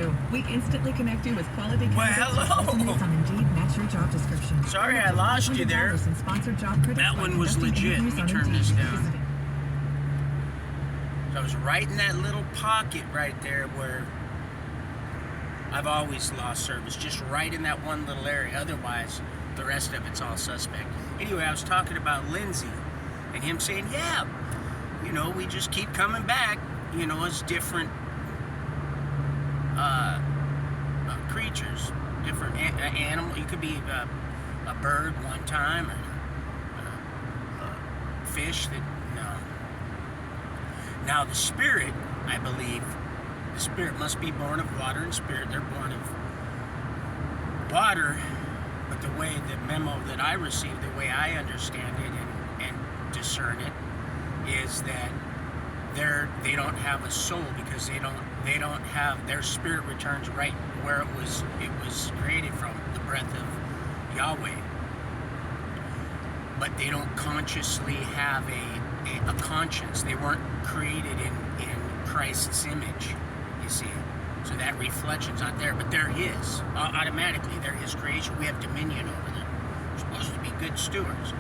you. We instantly connect you with quality candidates. Well, hello. On Indeed, match your job description. Sorry I lost you there. That one was legit. Let me turn this down. So I was right in that little pocket right there where I've always lost service. Just right in that one little area. Otherwise, the rest of it's all suspect. Anyway, I was talking about Lindsay and him saying, yeah, you know, we just keep coming back, you know, as different creatures, different animal. You could be a bird one time, or a fish that, no. Now the spirit, I believe, the spirit must be born of water and spirit. They're born of water, but the way, the memo that I received, the way I understand it and discern it, is that they don't have a soul, because they don't have, their spirit returns right where it was created from, the breath of Yahweh. But they don't consciously have a conscience. They weren't created in Christ's image, you see. So that reflection's not there, but they're his. Automatically, they're his creation. We have dominion over them. We're supposed to be good stewards.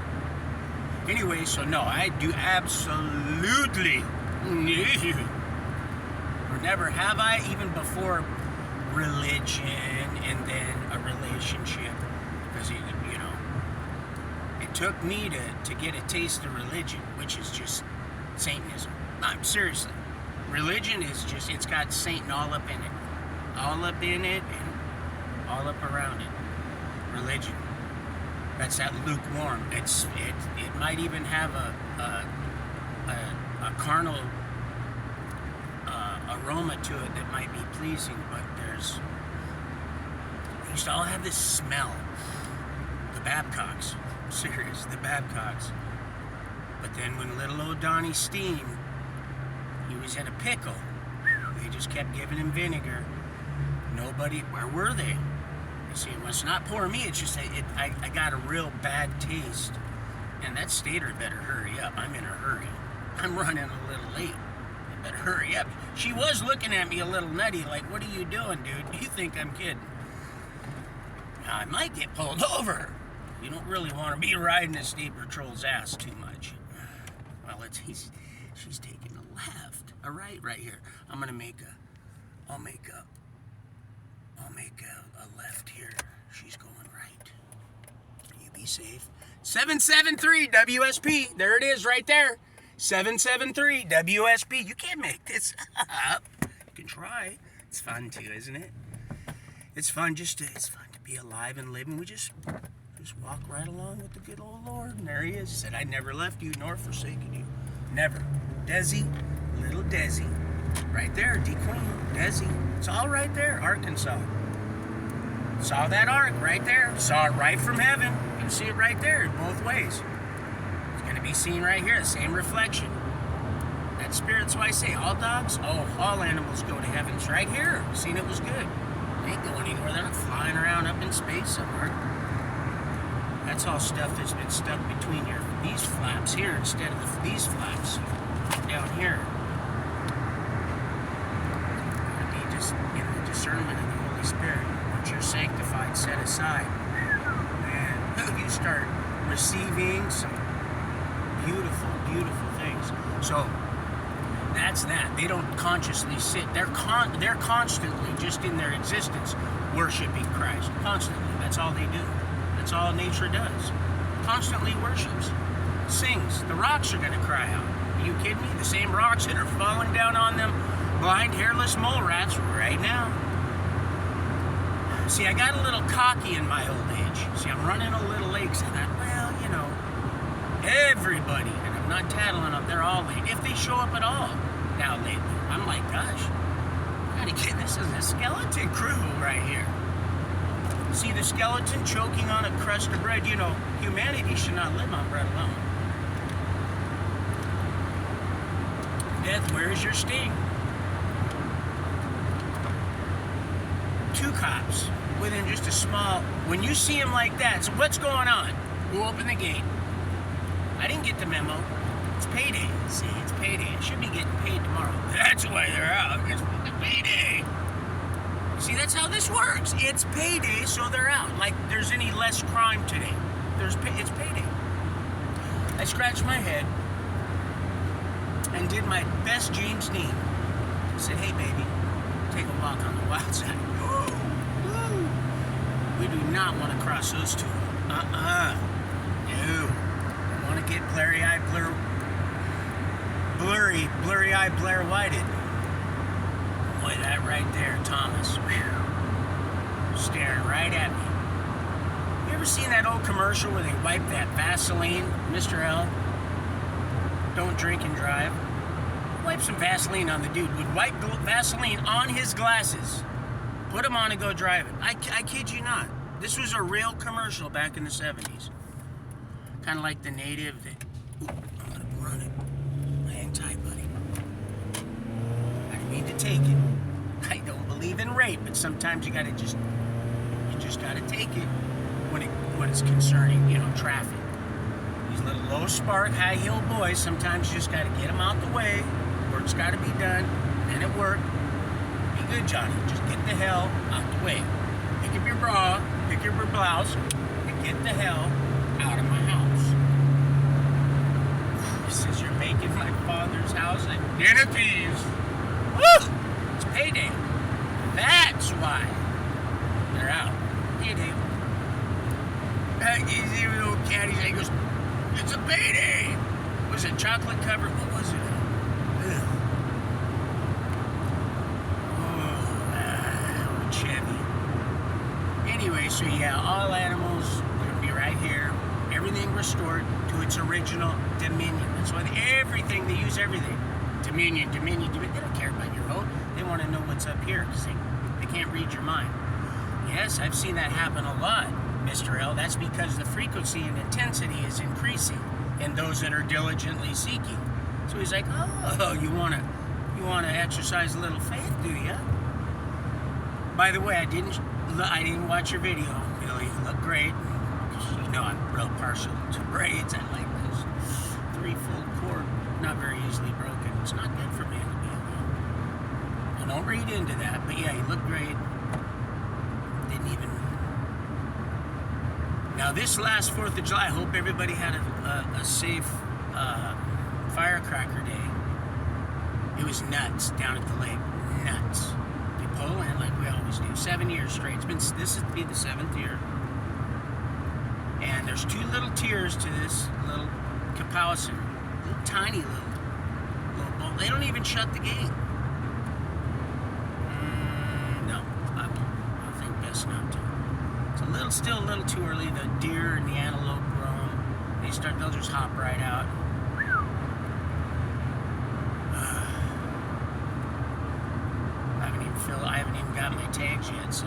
Anyway, so no, I do absolutely or never have I, even before religion and then a relationship, because you know, it took me to get a taste of religion, which is just Satanism. Seriously, religion is just, it's got Satan all up in it and all up around it. Religion, that's that lukewarm. It might even have a carnal aroma to it that might be pleasing, but they used to all have this smell. The Babcocks, serious, the Babcocks. But then when little old Donnie Steen, he was in a pickle, they just kept giving him vinegar. Nobody, where were they? You see, it's not poor me, it's just I got a real bad taste. And that stater better hurry up. I'm in a hurry. I'm running a little late. I better hurry up. She was looking at me a little nutty, like, what are you doing, dude? You think I'm kidding? Now, I might get pulled over. You don't really want to be riding a state patrol's ass too much. Well, she's taking a left, a right here. I'll make a left here. She's going right. You be safe. 773 WSP. There it is right there. 773 WSP. You can't make this up. You can try. It's fun too, isn't it? It's fun it's fun to be alive and living. We just walk right along with the good old Lord. And there he is. He said, I never left you nor forsaken you. Never. Desi, little Desi. Right there, D Queen, Desi. It's all right there, Arkansas. Saw that ark right there. Saw it right from heaven. You can see it right there, both ways. It's going to be seen right here, the same reflection. That spirit's why I say all dogs, all animals go to heaven. It's right here. Seen it was good. They ain't going anywhere. They're not flying around up in space somewhere. That's all stuff that's been stuck between these flaps here instead of these flaps down here. Gotta be just in the discernment of the Holy Spirit. Once you're sanctified, set aside, man, you start receiving some beautiful, beautiful things. So that's that. They don't consciously sit. They're constantly, just in their existence, worshiping Christ. Constantly. That's all they do. That's all nature does. Constantly worships. Sings. The rocks are going to cry out. Are you kidding me? The same rocks that are falling down on them blind, hairless mole rats right now. See, I got a little cocky in my old age. See, I'm running a little late, because I thought, well, you know, everybody, and I'm not tattling up, they're all late. If they show up at all now lately. I'm like, gosh, this is a skeleton crew right here. See the skeleton choking on a crust of bread. You know, humanity should not live on bread alone. Death, where is your sting? 2 cops within just a small... When you see them like that, so what's going on? Who opened the gate? I didn't get the memo. It's payday. See, it's payday. It should be getting paid tomorrow. That's why they're out. It's payday. this works. It's payday, so they're out. Like there's any less crime today. It's payday. I scratched my head and did my best James Dean. I said, hey baby, take a walk on the wild side. We do not want to cross those two. No. I want to get blurry-eyed, Blair Whited. Boy, that right there, Thomas. Staring right at me. You ever seen that old commercial where they wipe that Vaseline, Mr. L? Don't drink and drive. Wipe some Vaseline on the dude. Would wipe Vaseline on his glasses. Put them on and go driving. I kid you not. This was a real commercial back in the 70s. Kind of like the native that... Ooh, I'm going to run it. Hang tight, buddy. I didn't mean to take it. I don't believe in rape, but sometimes you gotta just gotta take it when it's concerning, traffic. These little low spark, high heel boys, sometimes you just gotta get them out the way. Work's gotta be done, and it worked. Be good, Johnny. Just get the hell out the way. Pick up your bra, pick up your blouse, and get the hell out of my house. He says you're making my father's house a den of thieves. Woo! It's payday. That's why they're out. Payday. He's even old caddy. He goes, it's a payday. Was it chocolate covered? What was it? Oh, Chevy. Anyway, so yeah, all animals are gonna be right here. Everything restored to its original dominion. That's why everything, they use everything. Dominion. They don't care about your vote. They want to know what's up here because they can't read your mind. Yes, I've seen that happen a lot, Mr. L. That's because the frequency and intensity is increasing in those that are diligently seeking. So he's like, oh, you want to exercise a little faith, do you? By the way, I didn't watch your video. You look great. I'm real partial to braids. I like those 3-fold cord, not very easily broken. It's not good for man to be alone. Well, don't read into that, but yeah, you look great. Didn't even... Now, this last 4th of July, I hope everybody had a safe firecracker day. It was nuts down at the lake. Nuts. We pull in like we always do. 7 years straight. This would be the 7th year. And there's 2 little tiers to this little capowison. Little tiny little boat. They don't even shut the gate. No, I think best not to. It's still a little too early. The deer and the antelope roam. They'll just hop right out. I haven't even got my tags yet, so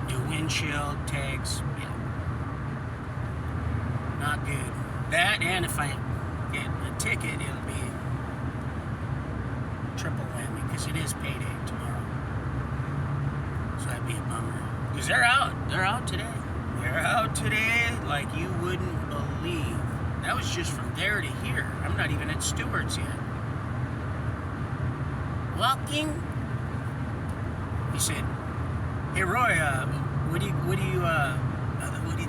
new windshield tags. Yeah. Not good. That, and if I get a ticket, it'll be triple whammy because it is payday tomorrow. So that'd be a bummer. Because they're out. They're out today. They're out today like you wouldn't believe. That was just from there to here. I'm not even at Stewart's yet. Walking. He said, "Hey Roy, what did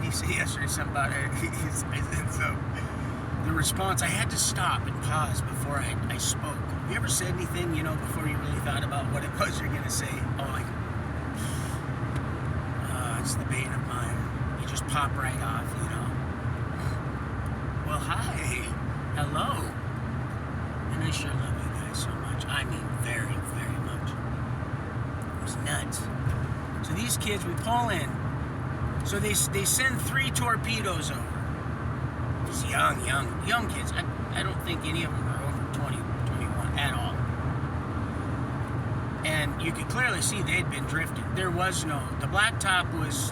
he say yesterday? Something about it." I said, so the response, I had to stop and pause before I spoke. Have you ever said anything, before you really thought about what it was you're gonna say? It's the bane of mine. You just pop right off, Well, hi, hello, and I sure love you guys so much. I mean, very, very much. It was nuts. So these kids, we pull in. So they send 3 torpedoes over. These young kids. I don't think any of them are over 20, 21 at all. And you could clearly see they'd been drifting. There was no, the blacktop was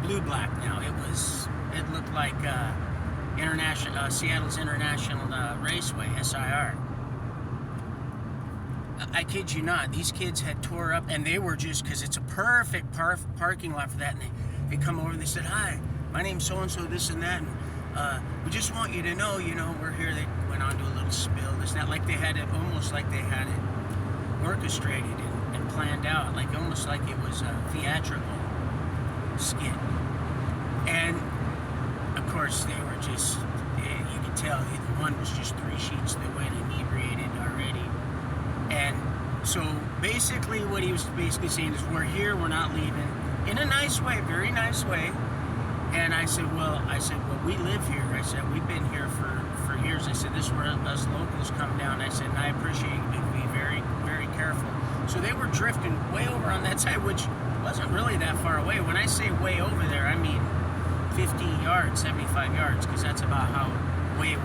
blue-black now. It looked like Seattle's International Raceway, SIR. I kid you not, these kids had tore up, and they were just, because it's a perfect parking lot for that, and they come over and they said, hi, my name's so-and-so, this and that, and we just want you to know, we're here. They went on to a little spill, this and that, like they had it, almost like they had it orchestrated and planned out, like almost like it was a theatrical skit. And of course, they were just, you could tell the one was just 3 sheets that went inebriated already. And so basically what he was basically saying is, we're here, we're not leaving, in a nice way, very nice way. And I said, well, we live here. I said, we've been here for years. I said, this is where us locals come down. I said, and I appreciate you to be very, very careful. So they were drifting way over on that side, which wasn't really that far away. When I say way over there, I mean 50 yards, 75 yards, because that's about how way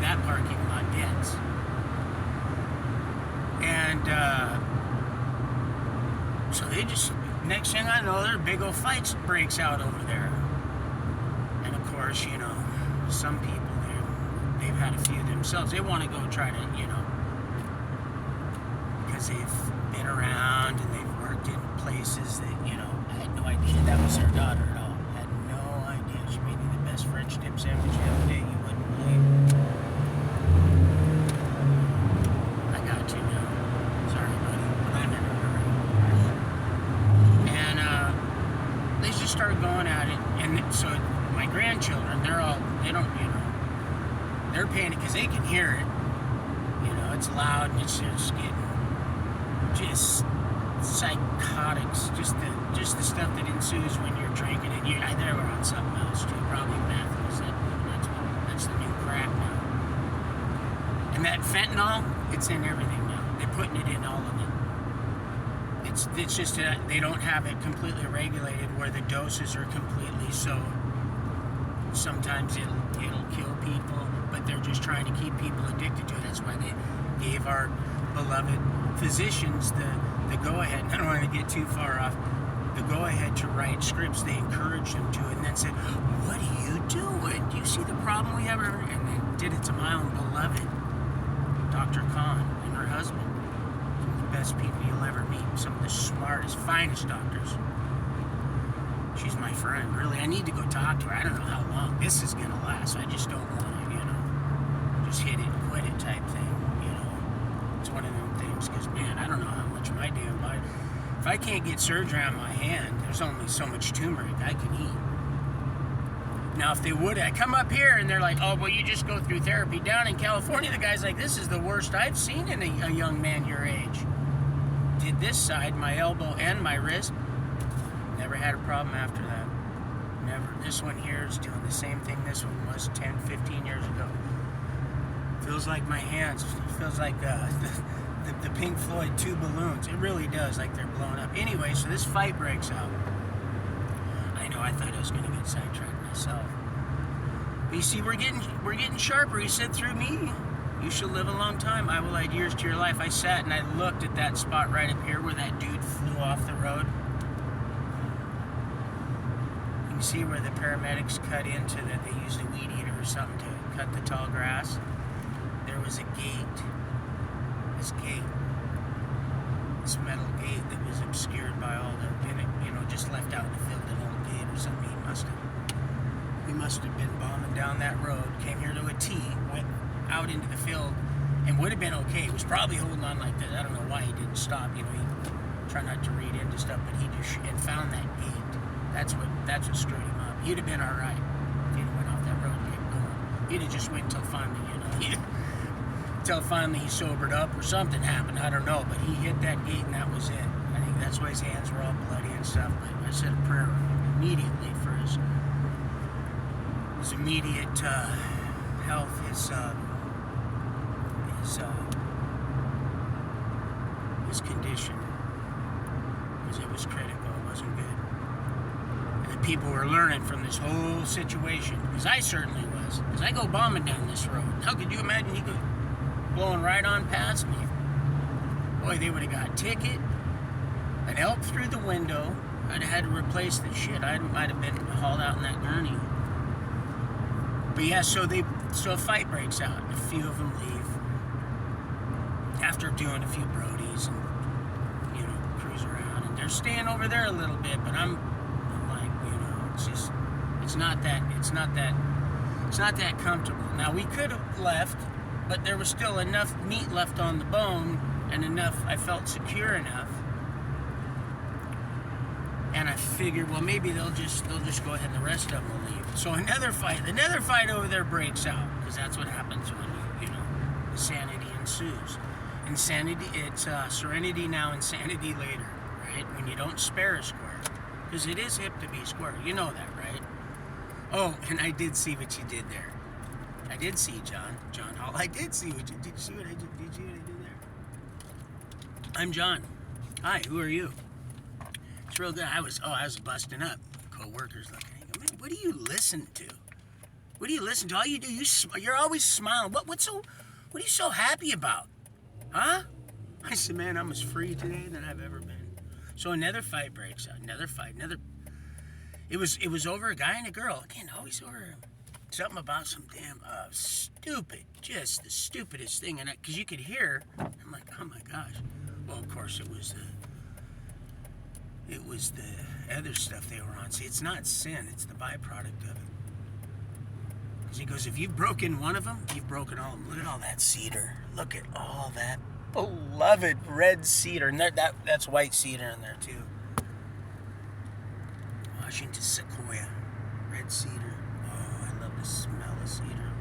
that parking lot gets. And so they just, next thing I know, their big old fights breaks out over there. And of course, you know, some people, they've had a few themselves. They want to go try to, you know, because they've been around and they've worked in places that, you know, I had no idea that was their daughter at all. I had no idea. She made me the best French dip sandwich the other day. You wouldn't believe. I got to now. Sorry, buddy, but I'm in a hurry. And they just started going at it. And so my grandchildren, they don't, you know, they're paying it because they can hear it. You know, it's loud and it's just getting just psychotics. Just the stuff that ensues when you're drinking it. They were on something else too. Probably meth. That's the new crack now. And that fentanyl, it's in everything now. They're putting it in all of it. It's just that they don't have it completely regulated where the doses are completely so. Sometimes it'll kill people, but they're just trying to keep people addicted to it. That's why they gave our beloved physicians the go-ahead. I don't want to get too far off. The go-ahead to write scripts. They encouraged them to it, and then said, "What are you doing? Do you see the problem we have?" And they did it to my own beloved, Dr. Khan, and her husband. Some of the best people you'll ever meet. Some of the smartest, finest doctors. She's my friend, really. I need to go talk to her. I don't know how long this is going to last. I just don't want to, you know, just hit it and quit it type thing, you know. It's one of them things, because, man, I don't know how much my damn body... If I can't get surgery on my hand, there's only so much turmeric I can eat. Now, if they would, I come up here and they're like, oh, well, you just go through therapy. Down in California, the guy's like, this is the worst I've seen in a young man your age. Did this side, my elbow and my wrist. Never had a problem after that. Never. This one here is doing the same thing this one was 10, 15 years ago. Feels like my hands. Feels like the Pink Floyd 2 balloons. It really does, like they're blowing up. Anyway, so this fight breaks out. I know, I thought I was going to get sidetracked myself. But you see, we're getting sharper. He said, through me, you shall live a long time. I will add years to your life. I sat and I looked at that spot right up here where that dude flew off the road. You see where the paramedics cut into that they used a weed eater or something to cut the tall grass? There was a gate. This metal gate that was obscured by all the, you know, just left out in the field, an old gate or something. He must have been bombing down that road, came here to a T, went out into the field, and would have been okay. He was probably holding on like that. I don't know why he didn't stop. You know, he tried not to read into stuff, but he just found that gate. That's what screwed him up. He'd have been all right if he'd have went off that road and kept going. He'd have just wait until finally, you know, until finally he sobered up or something happened. I don't know, but he hit that gate and that was it. I think that's why his hands were all bloody and stuff. But I said a prayer immediately for his immediate health, his condition, because it was critical. It wasn't good. People were learning from this whole situation, because I certainly was, because I go bombing down this road. How could you imagine he could blowing right on past me? Boy, they would have got a ticket, an elk through the window. I'd have had to replace the shit. I might have been hauled out in that gurney. But yeah, so a fight breaks out, and a few of them leave after doing a few brodies and, you know, cruise around, and they're staying over there a little bit, but I'm like, you know, it's not that comfortable. Now, we could have left, but there was still enough meat left on the bone, and enough, I felt secure enough And I figured, well, maybe they'll just go ahead and the rest of them will leave. So another fight over there breaks out, because that's what happens when insanity ensues. Insanity, it's serenity now, insanity later, right? When you don't spare a square, because it is hip to be square. You know that, right? Oh, and I did see what you did there. I did see John Hall. I did see what you did. You see what I did? Did you see what I did there? I'm John. Hi, who are you? It's real good. I was busting up. Co-workers looking at me. Man, what do you listen to? What do you listen to? All you do, you're always smiling. What are you so happy about? Huh? I said, man, I'm as free today than I've ever been. So another fight breaks out. It was over a guy and a girl. Again, always over something about some damn stupid, just the stupidest thing. And because you could hear, I'm like, oh my gosh. Well, of course, it was the other stuff they were on. See, it's not sin, it's the byproduct of it. Because he goes, if you've broken one of them, you've broken all of them. Look at all that cedar. Look at all that beloved red cedar. And that's white cedar in there, too. Washington sequoia. Red cedar. Oh, I love the smell of cedar.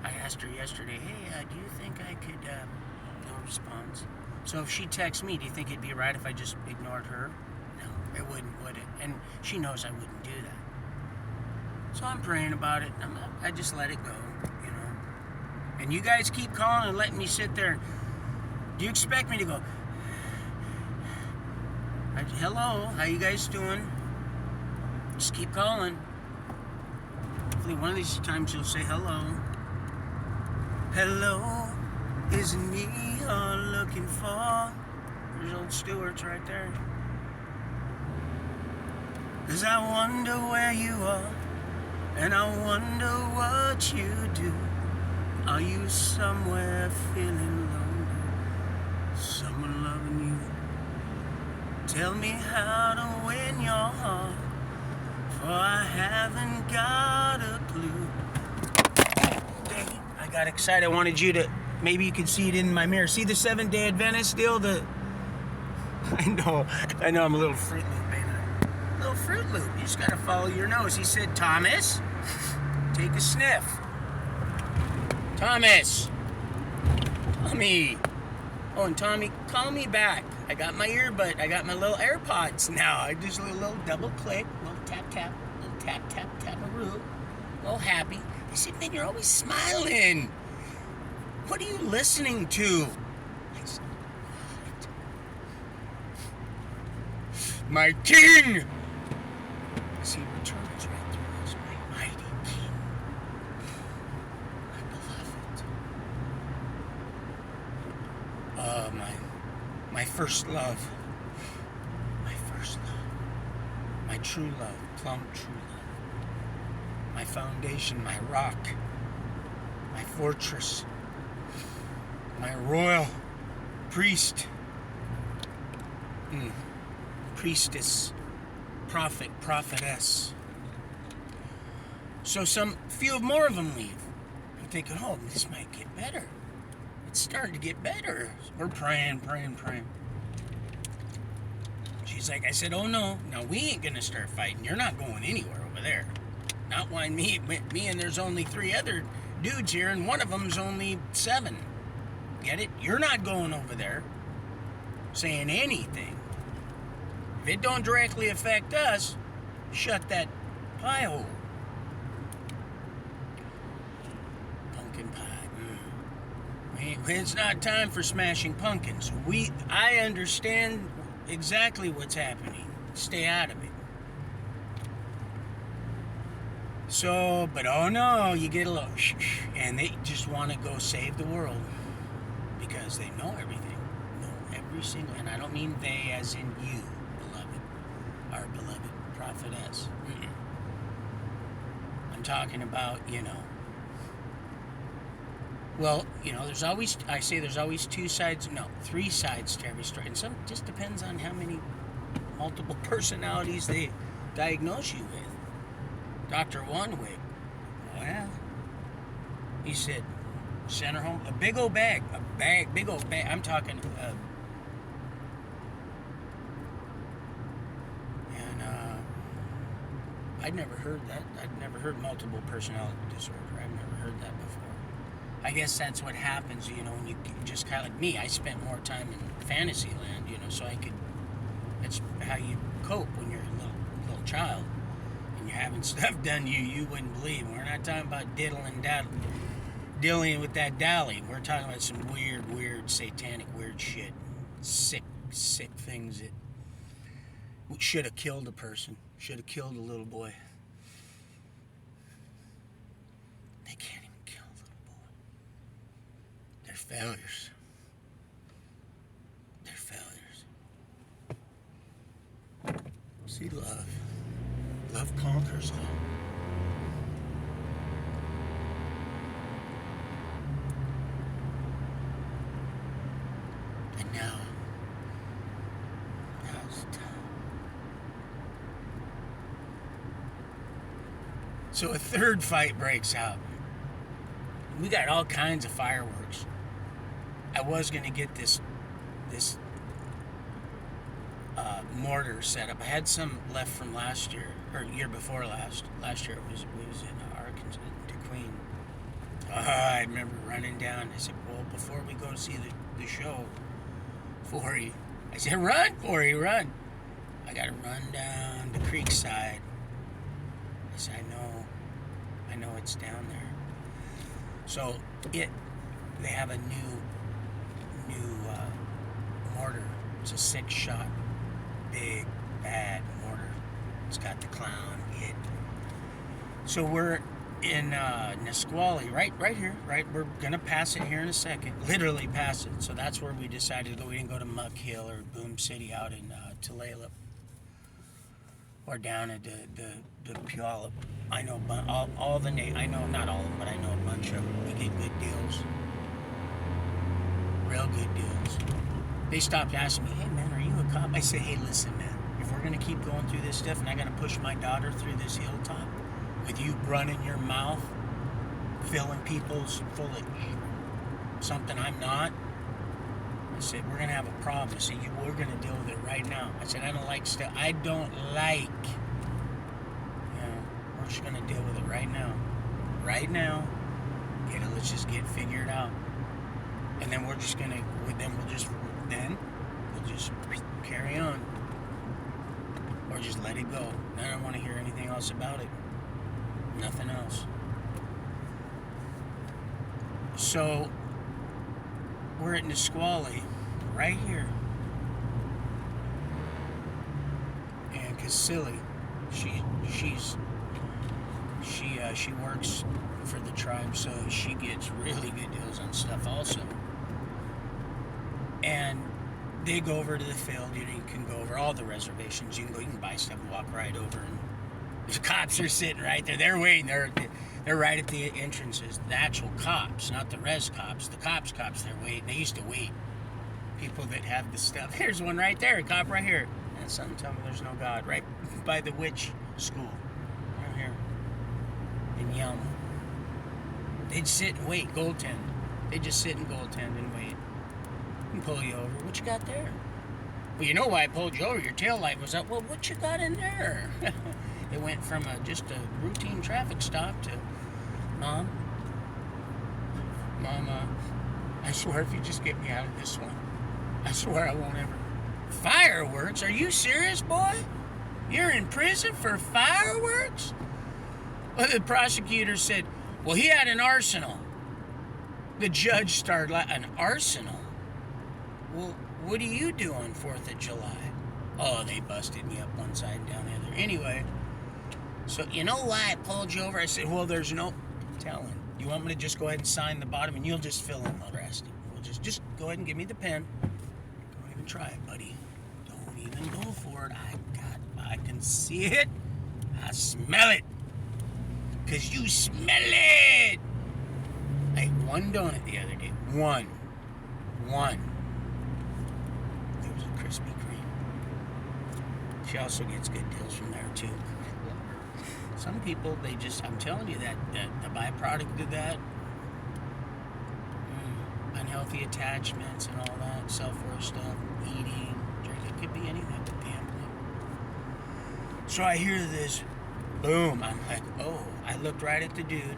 I asked her yesterday, hey, do you think I could, no response. So if she texts me, do you think it'd be right if I just ignored her? No, it wouldn't, would it? And she knows I wouldn't do that. So I'm praying about it. I just let it go, And you guys keep calling and letting me sit there. Do you expect me to go, hello, how you guys doing? Just keep calling. Hopefully one of these times you'll say hello. Hello, is it me you're looking for? There's old Stewart's right there. 'Cause I wonder where you are, and I wonder what you do. Are you somewhere feeling lonely? Someone loving you? Tell me how to win your heart, for I haven't got a clue. Dang it, I got excited. I wanted you to, maybe you could see it in my mirror. See the Seventh-day Adventist deal? I know I'm a little Fruit Loop, ain't I? A little Fruit Loop. You just gotta follow your nose. He said, Thomas, take a sniff. Thomas! Tommy! Oh, and Tommy, call me back. I got my earbud. I got my little AirPods now. I just a little double click, little tap tap, little tap tap tap a roo. A little happy. They said, man, you're always smiling. What are you listening to? I said, what? My king! See, returns right through us, my mighty king. My beloved. My first love. My first love. My true love. Plumb true love. My foundation, my rock. My fortress. My royal priest. Priestess. Prophet, prophetess. So few more of them leave. I'm thinking, oh, this might get better. It's starting to get better. We're praying. She's like, I said, oh no, now we ain't gonna start fighting. You're not going anywhere over there. Not when me and there's only 3 other dudes here, and one of them's only 7. Get it? You're not going over there saying anything. If it don't directly affect us, shut that pie hole. Pumpkin pie. It's not time for smashing pumpkins. I understand exactly what's happening. Stay out of it. So, but oh no, you get a little shh, and they just want to go save the world because they know everything. Know every single, and I don't mean they as in you, beloved, our beloved prophetess. I'm talking about, well, there's always 2 sides, no, 3 sides to every story. And some just depends on how many multiple personalities they diagnose you with. Dr. Wanwig, well, he said, send her home, a big old bag, I'm talking, I'd never heard that. I'd never heard multiple personality disorder. I've never heard that before. I guess that's what happens, you know, when you just kind of like me. I spent more time in fantasy land, you know, so I could. That's how you cope when you're a little child and you're having stuff done you wouldn't believe. We're not talking about dealing with that dally. We're talking about some weird, satanic, weird shit. Sick things that should have killed a person. Should have killed a little boy. They can't even kill a little boy. They're failures. They're failures. See, love. Love conquers all. And now's the time. So a third fight breaks out. We got all kinds of fireworks. I was gonna get this mortar set up. I had some left from last year, or year before last. Last year we was in Arkansas, DeQueen. I remember running down. I said, well, before we go see the show, Forey, I said, run, Forey, run. I gotta run down the creek side. I said, I know it's down there. So they have a new mortar. It's a 6-shot, big, bad mortar. It's got the clown hit. So we're in Nisqually, right here, right? We're gonna pass it here in a second. Literally pass it. So that's where we decided to go. We didn't go to Muck Hill or Boom City out in Tulalip or down at the Puyallup. I know all the I know not all of them, but I know a bunch of them. We get good deals, real good deals. They stopped asking me, hey man, are you a cop? I said, hey, listen man, if we're gonna keep going through this stuff and I gotta push my daughter through this hilltop with you running your mouth, filling people's full of something I'm not, I said, we're gonna have a problem. I said, we're gonna deal with it right now. I said, I don't like stuff. I don't like. We're just gonna deal with it right now. Right now. Let's just get figured out. And then we'll just carry on. Or just let it go. I don't want to hear anything else about it. Nothing else. So we're at Nisqually, right here. And Casilli, she works for the tribe, so she gets really good deals on stuff also. And they go over to the field. You can go over all the reservations. You can buy stuff and walk right over. And the cops are sitting right there. They're waiting. They're right at the entrances. The actual cops, not the res cops. The cops, they're waiting. They used to wait. People that have the stuff. Here's one right there. A cop right here. And something tell me there's no God. Right by the witch school. Right here. In Yelma. They'd sit and wait. Goaltend. They'd just sit and goaltend and wait. And pull you over. What you got there? Well, you know why I pulled you over. Your tail light was up. Well, what you got in there? It went from just a routine traffic stop to, Mom, I swear if you just get me out of this one, I swear I won't ever. Fireworks? Are you serious, boy? You're in prison for fireworks? Well, the prosecutor said, well, he had an arsenal. The judge started an arsenal? Well, what do you do on 4th of July? Oh, they busted me up one side and down the other. Anyway, so you know why I pulled you over? I said, well, there's no telling. You want me to just go ahead and sign the bottom and you'll just fill in the rest? We'll just go ahead and give me the pen. Don't even try it, buddy. Don't even go for it. I can see it. I smell it. Because you smell it. I ate one donut the other day. One. There was a Krispy Kreme. She also gets good deals from there, too. Some people, I'm telling you that the byproduct of that, unhealthy attachments and all that, self-worth stuff, eating, drinking, it could be anything but gambling. So I hear this Boom. I'm like, oh. I looked right at the dude.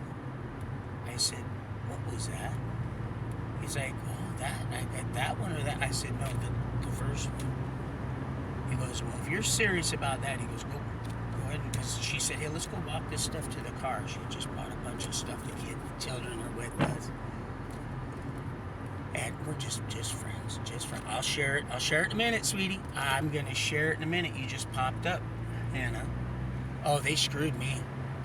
I said, what was that? He's like, oh, that one or that? I said, no, the first one. He goes, well, if you're serious about that, he goes, go ahead. Because she said, hey, let's go walk this stuff to the car. She had just bought a bunch of stuff the children are with us. And we're just friends, just friends. I'll share it in a minute, sweetie. I'm going to share it in a minute. You just popped up, Hannah. Oh, they screwed me.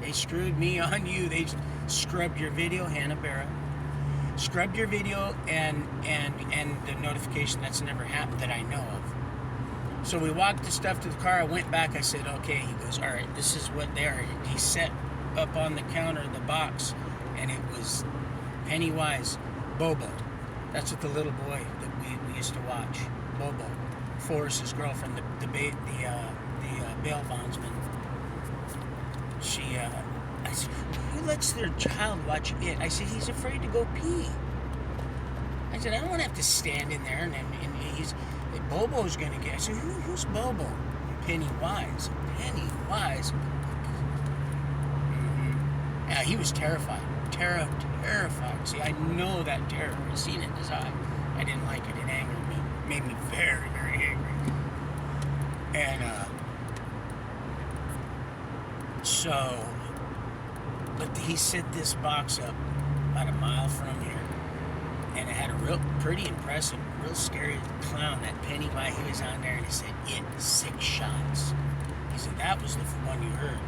They screwed me on you. They scrubbed your video, Hannah Barra. Scrubbed your video and the notification. That's never happened that I know of. So we walked the stuff to the car. I went back. I said, okay. He goes, all right, this is what they are. He set up on the counter the box, and it was Pennywise, Bobo. That's what the little boy that we used to watch, Bobo, Forrest's girlfriend, the bail bondsman. I said, who lets their child watch it? I said, he's afraid to go pee. I said, I don't want to have to stand in there and Bobo's going to get. I said, who's Bobo? Pennywise. Pennywise. Mm-hmm. Yeah, he was terrified. Terrified. See, I know that terror. I seen it in his eye. I didn't like it. It angered me. It made me very, very angry. And, but he set this box up about a mile from here, and it had a real pretty impressive, real scary clown, that Pennywise. He was on there, and he said, 6 shots. He said, that was the one you heard.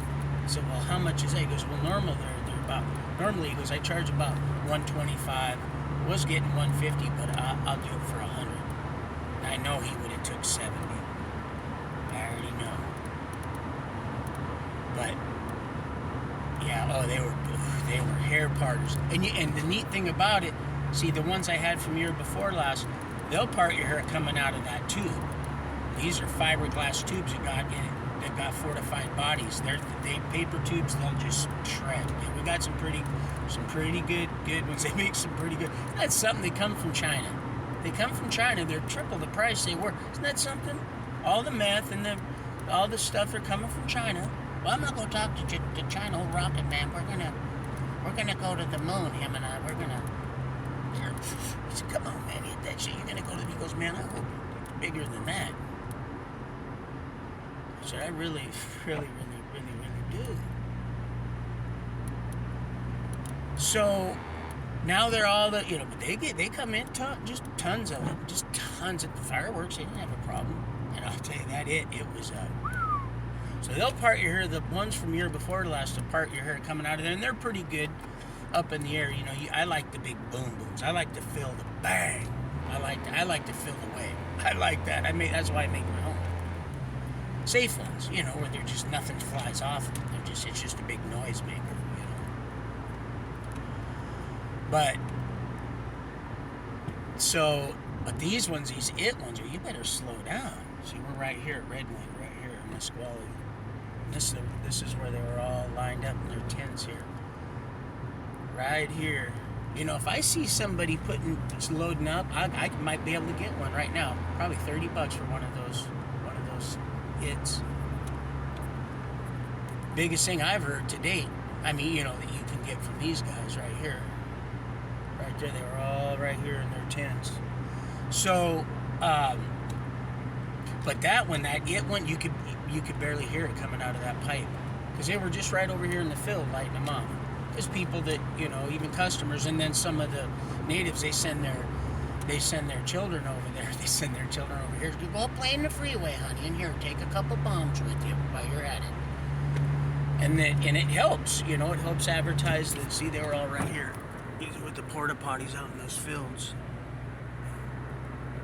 I said, well, how much is that? He goes, well, normally, he goes, I charge about $125. Was getting $150, but I'll do it for $100. And I know he would have took $70. I already know. But yeah, they were hair parters. And the neat thing about it, see, the ones I had from year before last, they'll part your hair coming out of that tube. These are fiberglass tubes that got fortified bodies. They paper tubes, they'll just shred. Yeah, we got some pretty good ones. They make some pretty good. That's something. They come from China. They come from China. They're triple the price they were. Isn't that something? All the meth and all the stuff are coming from China. Well, I'm gonna go talk to China, old rocket man. We're gonna go to the moon. Him and I. We're gonna. He said, come on, man, hit that shit. You're gonna go to. He goes, man, I hope you're bigger than that. I said, I really do. So now they're all but they come in just tons of it, just tons of the fireworks. They didn't have a problem, and I'll tell you that it was. So they'll part your hair. The ones from year before last to part your hair coming out of there, and they're pretty good up in the air. I like the big boom booms. I like to feel the bang. I like to feel the wave. I like that. That's why I make my own. Safe ones, where they're just nothing flies off. It's just a big noise maker, But these ones, these ones, you better slow down. See, we're right here at Red Wing, right here in Musqueally. This is where they were all lined up in their tents here. Right here. If I see somebody loading up, I might be able to get one right now. Probably $30 for one of those hits. Biggest thing I've heard to date. That you can get from these guys right here. Right there, they were all right here in their tents. So, but that one, you could barely hear it coming out of that pipe, because they were just right over here in the field lighting them up. There's people that even customers, and then some of the natives, they send their children over there. They send their children over here. Go play in the freeway, honey, and here, take a couple bombs with you while you're at it. And it helps, it helps advertise that. See, they were all right here with the porta potties out in those fields,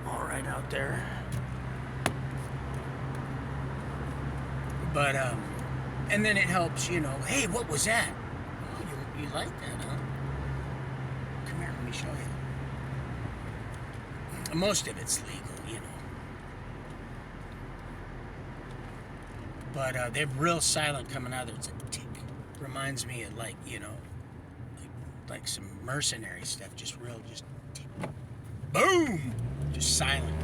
all right out there. But and then it helps, hey, what was that? Oh, you like that, huh? Come here, let me show you. Most of it's legal, But they're real silent coming out of there. It's a tick. Reminds me of like like some mercenary stuff. Just tick. Boom! Just silent.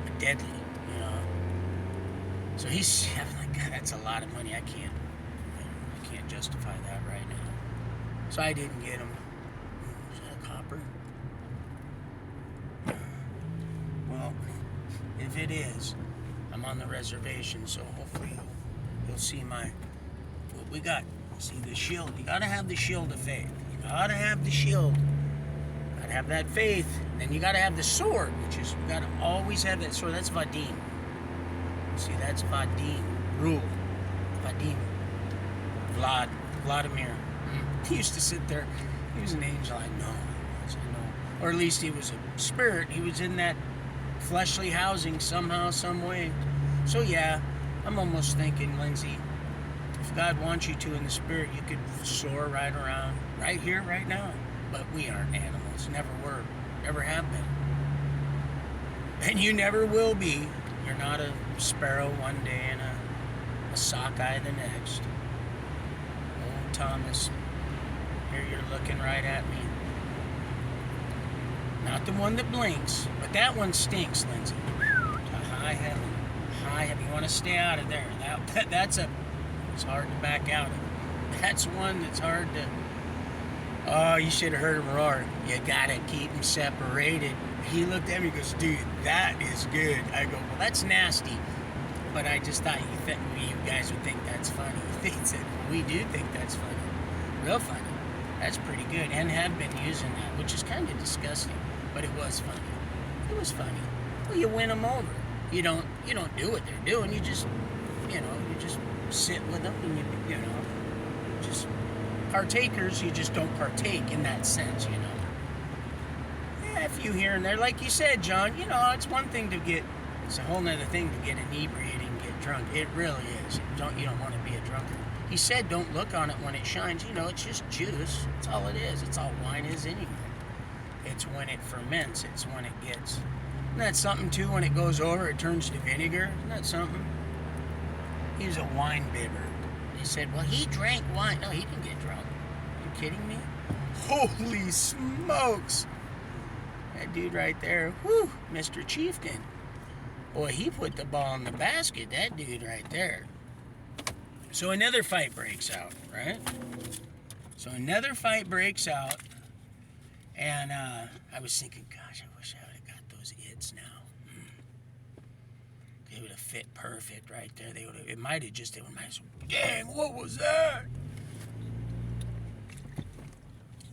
But deadly, So he's having God, that's a lot of money. I can't. can't justify that right now. So I didn't get them. Is that a copper? Well, if it is, I'm on the reservation, so hopefully you'll see what we got. See the shield. You gotta have the shield of faith. You gotta have the shield. You gotta have that faith. And then you gotta have the sword, which is, you gotta always have that sword. That's Vadim. See, that's Vadim. Rule. Vadim. Vladimir. He used to sit there. He was an angel. I know. Or at least he was a spirit. He was in that fleshly housing somehow, some way. So yeah, I'm almost thinking, Lindsay, if God wants you to in the spirit, you could soar right around, right here, right now. But we aren't animals. Never were. Never have been. And you never will be. You're not a sparrow one day and a sockeye the next. Oh, Thomas, here you're looking right at me. Not the one that blinks, but that one stinks, Lindsay. To high heaven. High heaven. You want to stay out of there. It's hard to back out of. That's one that's hard to... Oh, you should have heard him roar. You gotta keep them separated. He looked at me and goes, dude, that is good. I go, well, that's nasty. But I just thought you guys would think that's funny. He said, well, we do think that's funny. Real funny. That's pretty good. And have been using that, which is kind of disgusting. But it was funny. It was funny. Well, you win them over. You don't do what they're doing. You just sit with them and you just partakers. You just don't partake in that sense, Yeah, a few here and there, like you said, John. It's one thing to get. It's a whole nother thing to get inebriated and get drunk. It really is. You don't want to be a drunkard. He said, don't look on it when it shines. It's just juice. That's all it is. It's all wine is anyway. It's when it ferments. It's when it gets. Isn't that something, too? When it goes over, it turns to vinegar. Isn't that something? He was a wine bibber. He said, well, he drank wine. No, he didn't get drunk. Are you kidding me? Holy smokes. That dude right there. Whew, Mr. Chieftain. Boy, he put the ball in the basket. That dude right there. So another fight breaks out, right? And I was thinking, gosh, I wish I would have got those its now. They would have fit perfect right there. It might have just, dang, what was that?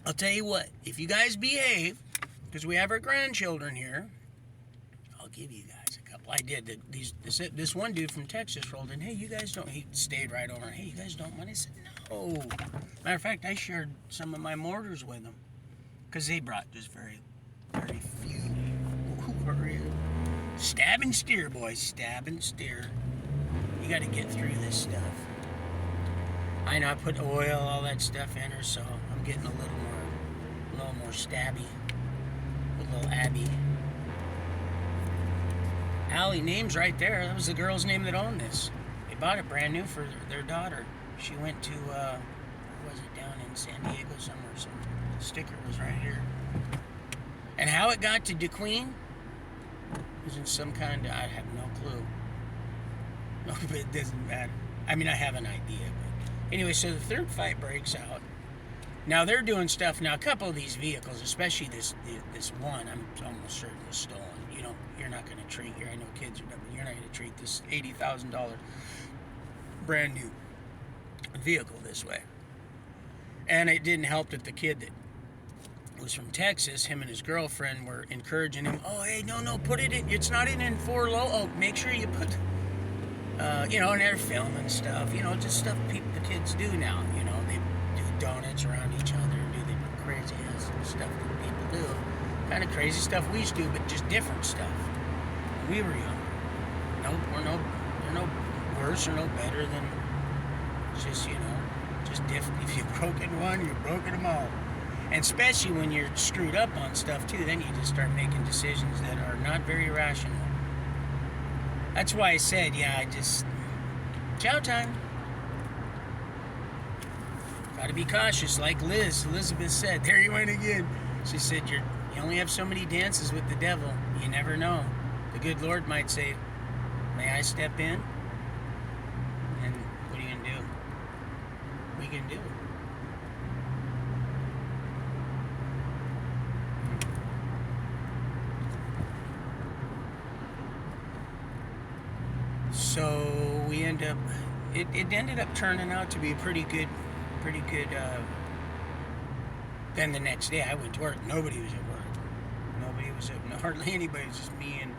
I'll tell you what, if you guys behave, because we have our grandchildren here, I'll give you guys a couple. I did. This one dude from Texas rolled in, hey, you guys don't, he stayed right over, hey, you guys don't mind? I said, no. Matter of fact, I shared some of my mortars with them, because they brought just very, very few. Who are you? Stab and steer, boys. Stab and steer. You got to get through this stuff. I know I put oil, all that stuff in her, so I'm getting a little more stabby. A little Abby. Allie, name's right there. That was the girl's name that owned this. They bought it brand new for their daughter. She went to, where was it, down in San Diego somewhere. Some sticker was right here. And how it got to DeQueen? Was in some kind of, I have no clue. No, but it doesn't matter. I mean, I have an idea. But anyway, so the third fight breaks out. Now they're doing stuff. Now a couple of these vehicles, especially this one, I'm almost certain was stolen. You're not going to treat. I know kids are, but you're not going to treat this $80,000 brand new vehicle this way. And it didn't help that the kid that was from Texas, him and his girlfriend were encouraging him, oh, hey, no, put it in, it's not in 4 low, oh, make sure you put, and they're filming stuff, just stuff the kids do now, they do donuts around each other, do the crazy ass stuff that people do, kind of crazy stuff we used to do, but just different stuff. When we were young, we're no worse or no better than just, just different. If you've broken one, you've broken them all. And especially when you're screwed up on stuff, too, then you just start making decisions that are not very rational. That's why I said, chow time. Gotta be cautious, like Elizabeth said. There you went again. She said, you only have so many dances with the devil. You never know. The good Lord might say, may I step in? And what are you gonna do? What are you you can do? So we end up, it ended up turning out to be pretty good. Then the next day I went to work. Nobody was at work. Hardly anybody. It was just me and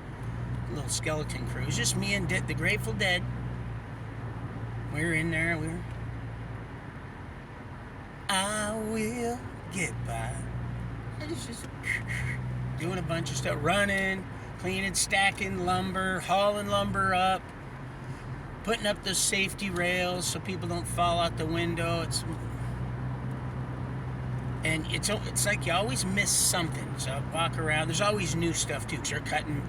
a little skeleton crew. It was just me and the Grateful Dead. We were in there. I will get by. I was just doing a bunch of stuff, running, cleaning, stacking lumber, hauling lumber up, putting up the safety rails so people don't fall out the window. It's like you always miss something. So I walk around. There's always new stuff too, because they're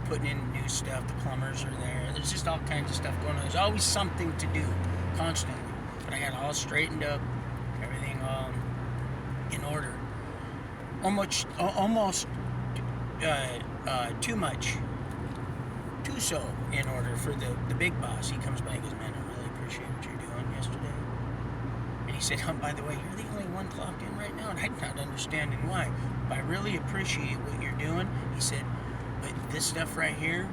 putting in new stuff. The plumbers are there. There's just all kinds of stuff going on. There's always something to do, constantly. But I got it all straightened up, everything in order. Almost too much, too so in order for the big boss. He comes by and goes, man, I really appreciate what you're doing yesterday. And he said, by the way, you're the only one clocked in right now, and I'm not understanding why. But I really appreciate what you're doing. He said, but this stuff right here,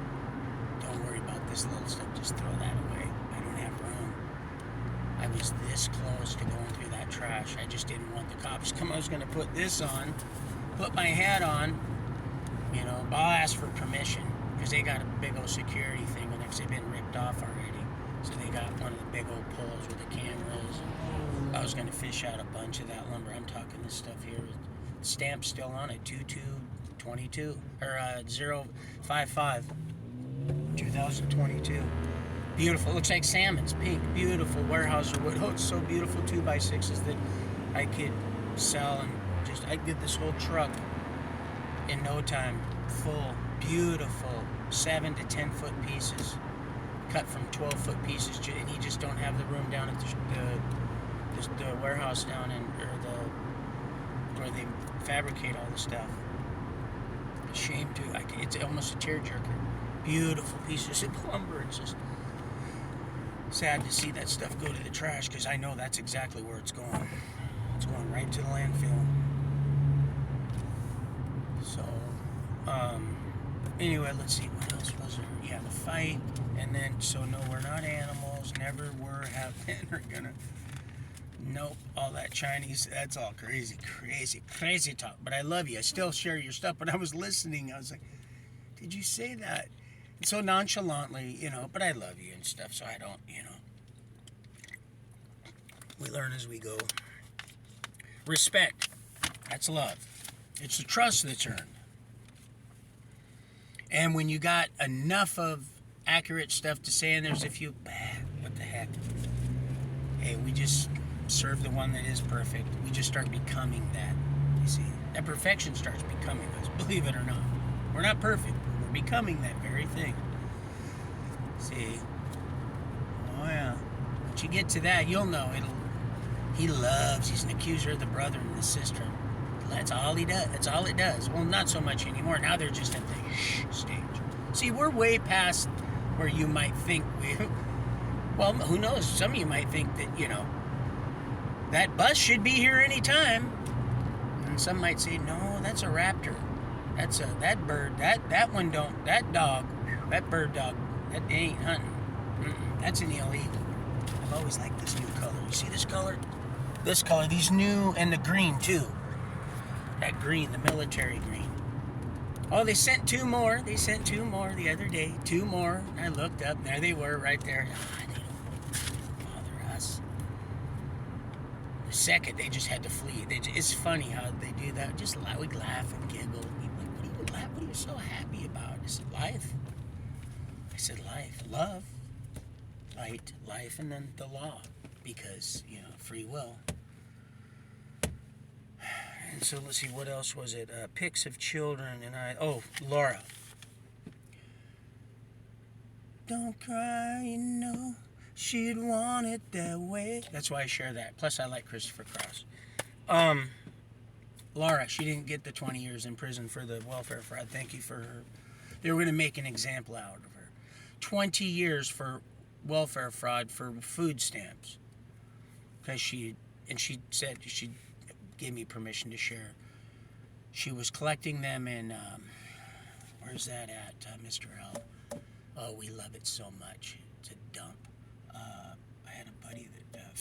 don't worry about this little stuff. Just throw that away. I don't have room. I was this close to going through that trash. I just didn't want the cops to come. I was going to put this on, put my hat on, I'll ask for permission, because they got a big old security thing with it, because they've been ripped off already. So they got one of the big old poles with the cameras. I was going to fish out a bunch of that lumber. I'm talking this stuff here. Stamp still on it, 2222, or 055, 2022. Beautiful. Looks like salmon's pink. Beautiful Weyerhaeuser wood. Oh, it's so beautiful. 2x6s that I could sell, and I did this whole truck in no time. Full, beautiful 7 to 10 foot pieces, cut from 12 foot pieces, and you just don't have the room down at the warehouse down where they fabricate all the stuff. Shame too. It's almost a tearjerker. Beautiful pieces of lumber. It's just sad to see that stuff go to the trash, because I know that's exactly where it's going. It's going right to the landfill. So, anyway, let's see, what else was there? Yeah, the fight, and then, so no, we're not animals, never were, have been, or gonna, nope, all that Chinese, that's all crazy talk. But I love you. I still share your stuff. But I was listening, I was like, did you say that? And so nonchalantly, but I love you and stuff, so I don't, we learn as we go. Respect, that's love. It's the trust that's earned. And when you got enough of accurate stuff to say, and there's a few, what the heck? Hey, we just serve the one that is perfect. We just start becoming that. You see, that perfection starts becoming us, believe it or not. We're not perfect, but we're becoming that very thing. See? Oh yeah. Once you get to that, you'll know he's an accuser of the brother and the sister. That's all he does. That's all it does. Well, not so much anymore. Now they're just at the shh stage. See, we're way past where you might think well, who knows? Some of you might think that, that bus should be here anytime. And some might say, no, that's a raptor. That bird, that one don't, that dog, that bird dog, that ain't hunting. That's an illegal. I've always liked this new color. You see this color? This color, these new, and the green too. That green, the military green. Oh, they sent two more. They sent two more the other day. Two more. I looked up. There they were right there. Oh, they don't bother us. The second, they just had to flee. It's funny how they do that. Just we laugh and giggle. What are you so happy about? I said, life. I said, life. Love. Light, life, and then the law. Because, free will. And so let's see, what else was it? Pics of children, and Laura. Don't cry, she'd want it that way. That's why I share that. Plus, I like Christopher Cross. Laura, she didn't get the 20 years in prison for the welfare fraud. Thank you for her. They were going to make an example out of her. 20 years for welfare fraud for food stamps. Because she and she said she gave me permission to share. She was collecting them in, where's that at, Mr. L? Oh, we love it so much. It's a dump. I had a buddy that,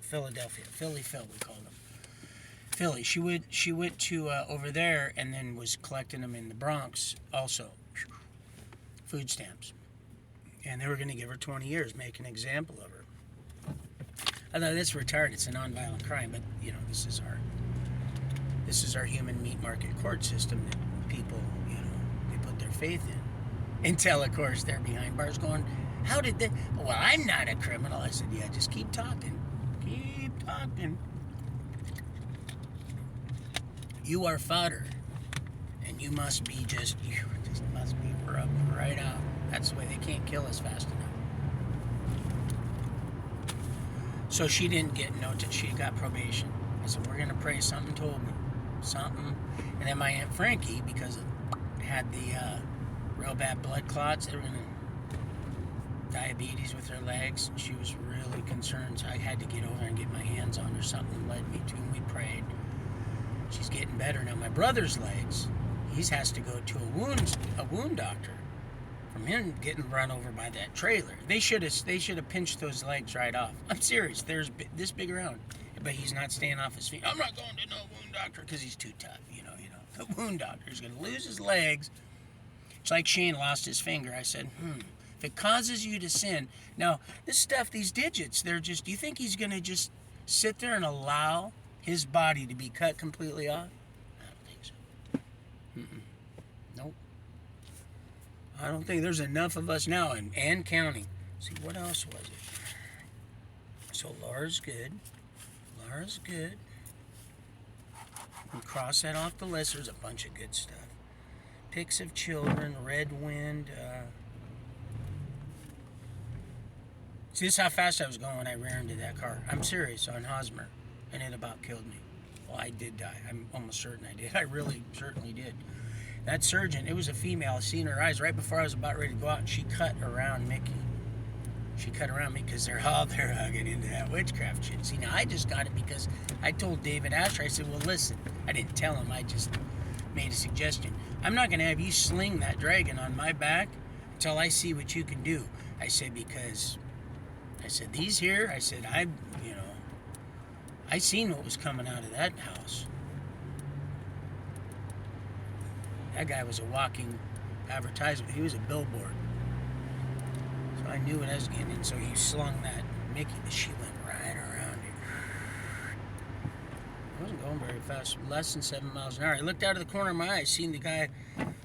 Philadelphia, Philly Phil, we called him. Philly. She went to over there and then was collecting them in the Bronx also. Food stamps. And they were going to give her 20 years, make an example of her. I thought that's retarded. It's a nonviolent crime, but you know, this is our human meat market court system that people, you know, they put their faith in. Until of course they're behind bars going, how did they? Well, I'm not a criminal. I said, yeah, just keep talking. Keep talking. You are fodder. And you just must be rubbed right out. That's the way they can't kill us fast enough. So she didn't get notice. She got probation. I said, we're going to pray. Something told me. Something. And then my Aunt Frankie, because it had the real bad blood clots, they were going to diabetes with her legs. She was really concerned. So I had to get over and get my hands on her. Something led me to, and we prayed. She's getting better. Now my brother's legs, he has to go to a wound doctor from him getting run over by that trailer. They should have pinched those legs right off. I'm serious. There's this big around, but he's not staying off his feet. I'm not going to no wound doctor because he's too tough. You know. The wound doctor is going to lose his legs. It's like Shane lost his finger. I said, if it causes you to sin. Now, this stuff, these digits, they're just, do you think he's going to just sit there and allow his body to be cut completely off? I don't think so. Nope. I don't think there's enough of us now, and counting. See, what else was it? So Laura's good. Laura's good. We cross that off the list. There's a bunch of good stuff. Pics of children, Red Wind. See, this is how fast I was going when I rear into that car. I'm serious, on Hosmer. And it about killed me. Well, I did die. I'm almost certain I did. I really certainly did. That surgeon, it was a female. I seen her eyes right before I was about ready to go out, and she cut around Mickey. She cut around me because they're hugging into that witchcraft shit. See, now I just got it because I told David Asher, I said, well, listen. I didn't tell him. I just made a suggestion. I'm not going to have you sling that dragon on my back until I see what you can do. I said, because, I said, these here, I said, I seen what was coming out of that house. That guy was a walking advertisement. He was a billboard. So I knew what I was getting in. So he slung that Mickey, but she went right around it. I wasn't going very fast, less than 7 miles an hour. I looked out of the corner of my eye, seen the guy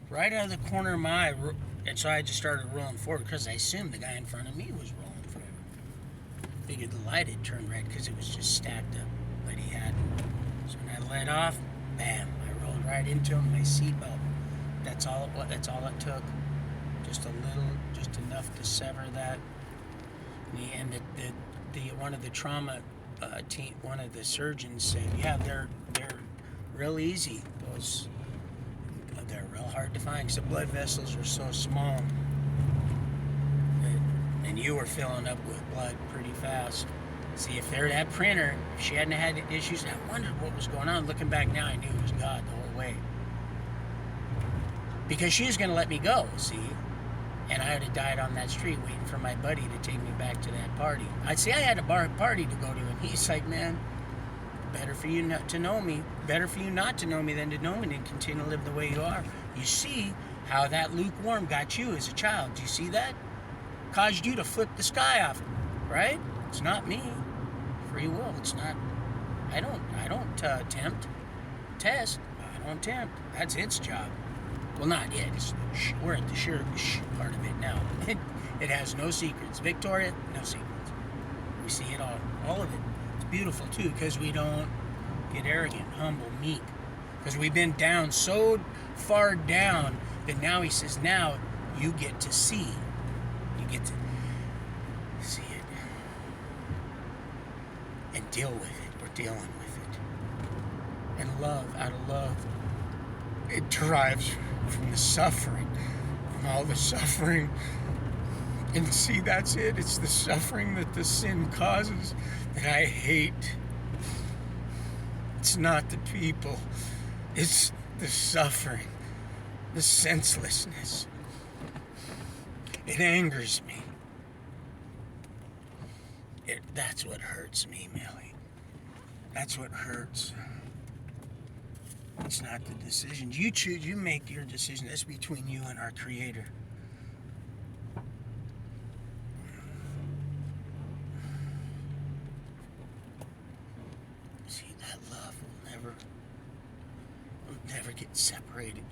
right out of the corner of my eye, and so I just started rolling forward because I assumed the guy in front of me was rolling forward. Figured the light had turned red because it was just stacked up, but he hadn't. So when I let off, bam, I rolled right into him, my seatbelt. That's all it took. Just a little, just enough to sever that. And the one of the trauma team, one of the surgeons said, yeah, they're real easy. They're real hard to find because the blood vessels are so small. And you were filling up with blood pretty fast. See, if they're that printer, if she hadn't had issues, I wondered what was going on. Looking back now, I knew it was God the whole way. Because she was going to let me go, see? And I would have died on that street waiting for my buddy to take me back to that party. I'd say I had a party to go to, and he's like, man, better for you not to know me. Better for you not to know me than to know me and continue to live the way you are. You see how that lukewarm got you as a child. Do you see that? Caused you to flip the sky off, right? It's not me. Free will. It's not. I don't tempt. Test. I don't tempt. That's its job. Well, not yet. We're at the sure part of it now. It has no secrets. Victoria, no secrets. We see it all of it. It's beautiful, too, because we don't get arrogant, humble, meek. Because we've been down so far down that now he says, now you get to see. You get to see it. And deal with it. We're dealing with it. And love, out of love, it derives from the suffering, from all the suffering. And see, that's it. It's the suffering that the sin causes that I hate. It's not the people. It's the suffering, the senselessness. It angers me. That's what hurts me, Millie. That's what hurts. It's not the decisions. You choose, you make your decision. That's between you and our Creator. See, that love will never get separated.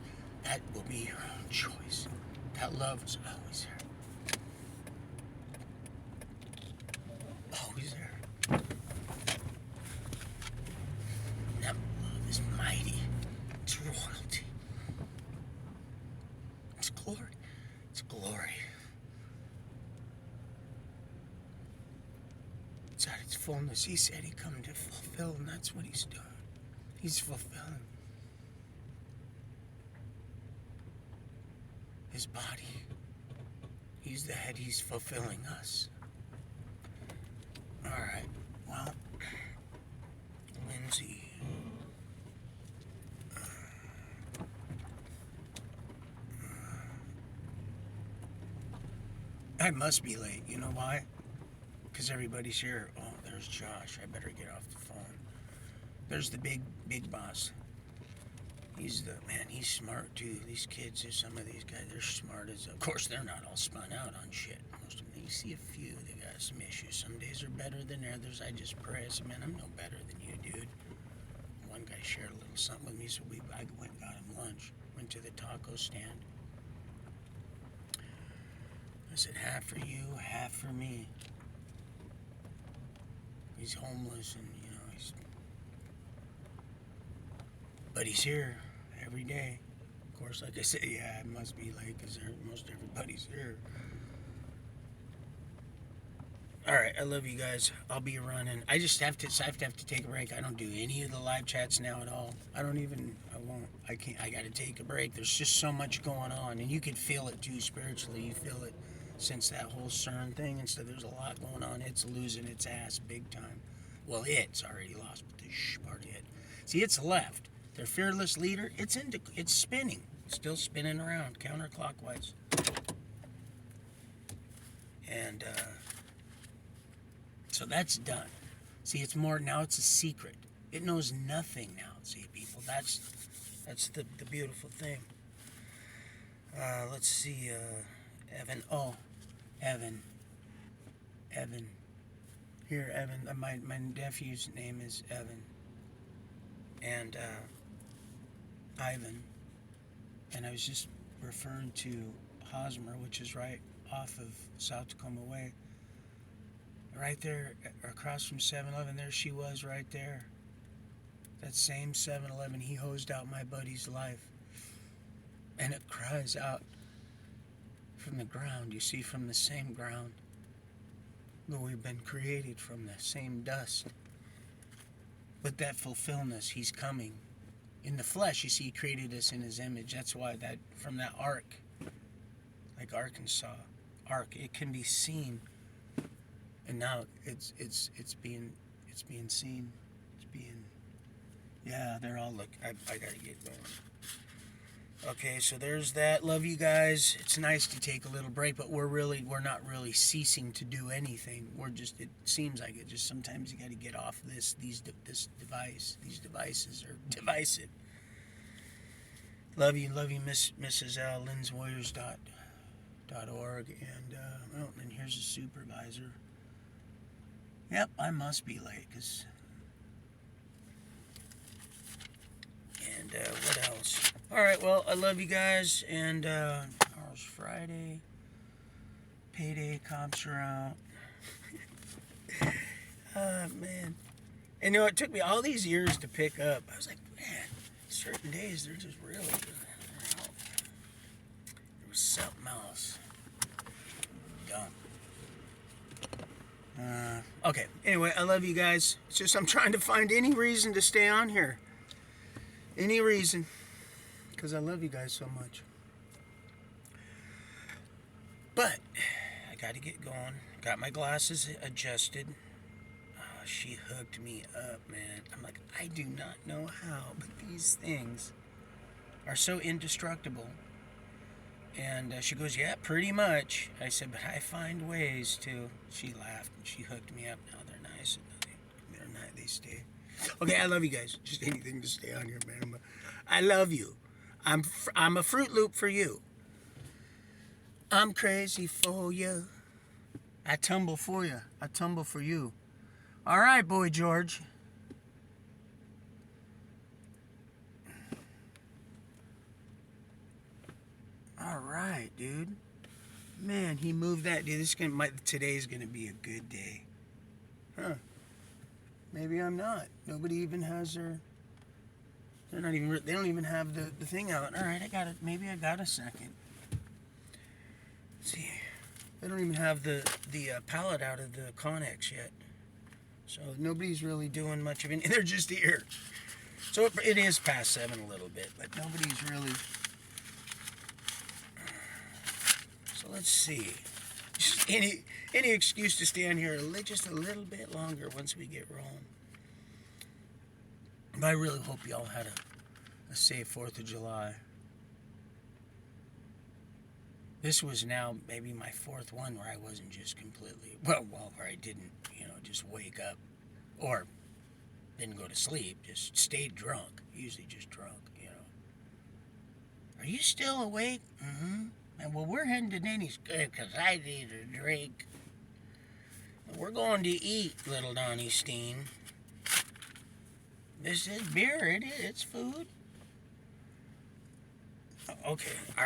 That will be your own choice. That love is always there. Always there. That love is mighty. It's royalty. It's glory. It's glory. It's at its fullness. He said he come to fulfill, and that's what he's doing. He's fulfilling his body. He's the head. He's fulfilling us. All right. Well, Lindsay. I must be late. You know why? Because everybody's here. Oh, there's Josh. I better get off the phone. There's the big boss. He's smart too. These kids, some of these guys, they're smart as. Of course, they're not all spun out on shit. Most of them, you see a few, they got some issues. Some days are better than others. I just pray. I said, man, I'm no better than you, dude. One guy shared a little something with me, so I went and got him lunch. Went to the taco stand. I said, half for you, half for me. He's homeless and, but he's here every day. Of course, like I say, yeah, it must be late because most everybody's here. All right, I love you guys. I'll be running. I have to take a break. I don't do any of the live chats now at all. I won't. I can't. I got to take a break. There's just so much going on, and you can feel it too spiritually. You feel it since that whole CERN thing and stuff. There's a lot going on. It's losing its ass big time. Well, it's already lost, but the part of it. See, it's left. Their fearless leader, it's spinning. It's still spinning around counterclockwise. And so that's done. See, it's more now. It's a secret. It knows nothing now. See, people. That's the beautiful thing. Let's see, Evan. Oh, Evan. Here, Evan. My nephew's name is Evan. And Ivan. And I was just referring to Hosmer, which is right off of South Tacoma Way. Right there, across from 7-Eleven, there she was right there. That same 7-Eleven, he hosed out my buddy's life. And it cries out from the ground, you see, from the same ground. But we've been created from the same dust. But that fulfillment, he's coming. In the flesh, you see, he created us in his image. That's why that, from that ark, like Arkansas, it can be seen. And now it's being seen. Yeah, they're all I gotta get going. Okay, so there's that. Love you guys. It's nice to take a little break, but we're not really ceasing to do anything. It seems like it. Just sometimes you got to get off this device. These devices are divisive. Love you, Mrs. L. Lynn'sWarriors.org, and here's the supervisor. Yep, I must be late, and what else? All right, well, I love you guys, and tomorrow's Friday. Payday, comps are out. Oh, man. And it took me all these years to pick up. I was like, man, certain days, they're just really good. There was something else. Dumb. Okay, anyway, I love you guys. It's just I'm trying to find any reason to stay on here. Any reason. Because I love you guys so much. But I got to get going. Got my glasses adjusted. she hooked me up, man. I'm like, I do not know how, but these things are so indestructible. And she goes, yeah, pretty much. I said, but I find ways to. She laughed and she hooked me up. Now they're nice. They're nice. They stay. Okay, I love you guys. Just anything to stay on here, man. I love you. I'm a Fruit Loop for you. I'm crazy for you. I tumble for you. I tumble for you. All right, Boy George. All right, dude. Man, he moved that. Dude, today's gonna be a good day. Huh? Maybe I'm not. Nobody even has their. They're not even. They don't even have the thing out. All right, I got it. Maybe I got a second. Let's see, they don't even have the palette out of the Connex yet. So nobody's really doing much of it. They're just here. So it is past 7 a little bit, but nobody's really. So let's see. Just any excuse to stay on here just a little bit longer once we get rolling. But I really hope y'all had a safe 4th of July. This was now maybe my 4th one where I wasn't just completely, where I didn't, just wake up or didn't go to sleep, just stayed drunk, usually just drunk, Are you still awake? Mm-hmm. And well, we're heading to Denny's because I need a drink. We're going to eat, little Donnie Steen. This is beer, it's food. Okay, all right.